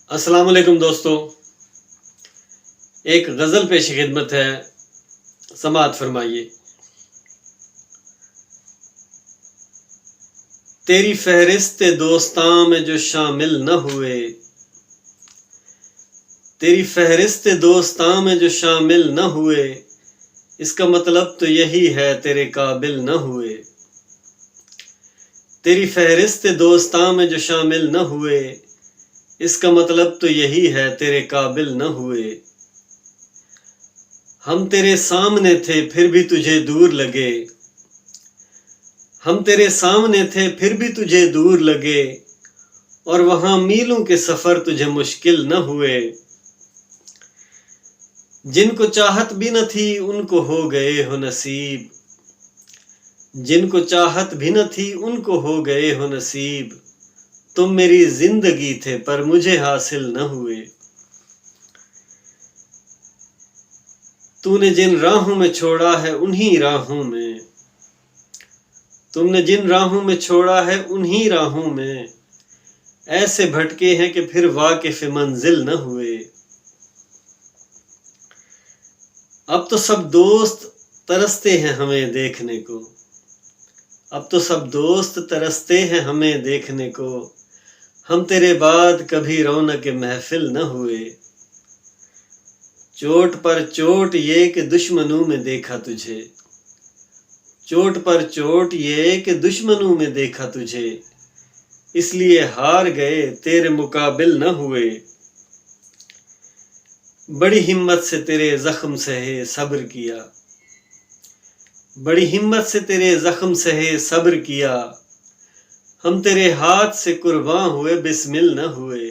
अस्सलाम वालेकुम दोस्तों, एक गज़ल पेश खिदमत है, समाअत फरमाइए। तेरी फहरिस्त दोस्तां में जो शामिल न हुए, तेरी फहरिस्त दोस्तां में जो शामिल न हुए, इसका मतलब तो यही है तेरे काबिल न हुए। तेरी फहरिस्त दोस्तां में जो शामिल न हुए, इसका मतलब तो यही है तेरे काबिल न हुए। हम तेरे सामने थे फिर भी तुझे दूर लगे, हम तेरे सामने थे फिर भी तुझे दूर लगे, और वहां मीलों के सफर तुझे मुश्किल न हुए। जिनको चाहत भी न थी उनको हो गए हो नसीब, जिनको चाहत भी न थी उनको हो गए हो नसीब। तुम मेरी जिंदगी थे पर मुझे हासिल न हुए। तूने जिन राहों में छोड़ा है उन्हीं राहों में, तुमने जिन राहों में छोड़ा है उन्हीं राहों में, ऐसे भटके हैं कि फिर वाकिफ मंजिल न हुए। अब तो सब दोस्त तरसते हैं हमें देखने को, अब तो सब दोस्त तरसते हैं हमें देखने को, हम तेरे बाद कभी रौनक महफिल न हुए। चोट पर चोट ये कि दुश्मनों में देखा तुझे, चोट पर चोट ये कि दुश्मनों में देखा तुझे, इसलिए हार गए तेरे मुकाबिल न हुए। बड़ी हिम्मत से तेरे जख्म सहे सब्र किया, बड़ी हिम्मत से तेरे जख्म सहे सब्र किया, हम तेरे हाथ से कुर्बान हुए बिस्मिल न हुए।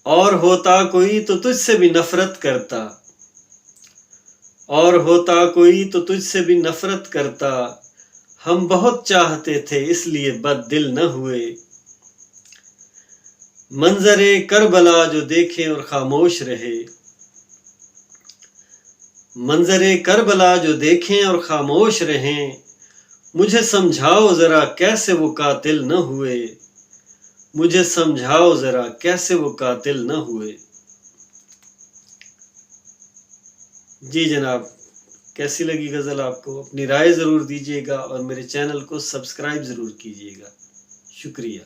और होता कोई तो तुझसे भी नफरत करता, और होता कोई तो तुझसे भी नफरत करता, हम बहुत चाहते थे इसलिए बददिल न हुए। मंजरे करबला जो देखें और खामोश रहे, मंजरे करबला जो देखें और खामोश रहें, मुझे समझाओ जरा कैसे वो कातिल न हुए, मुझे समझाओ जरा कैसे वो कातिल न हुए। जी जनाब, कैसी लगी गज़ल आपको? अपनी राय ज़रूर दीजिएगा और मेरे चैनल को सब्सक्राइब ज़रूर कीजिएगा। शुक्रिया।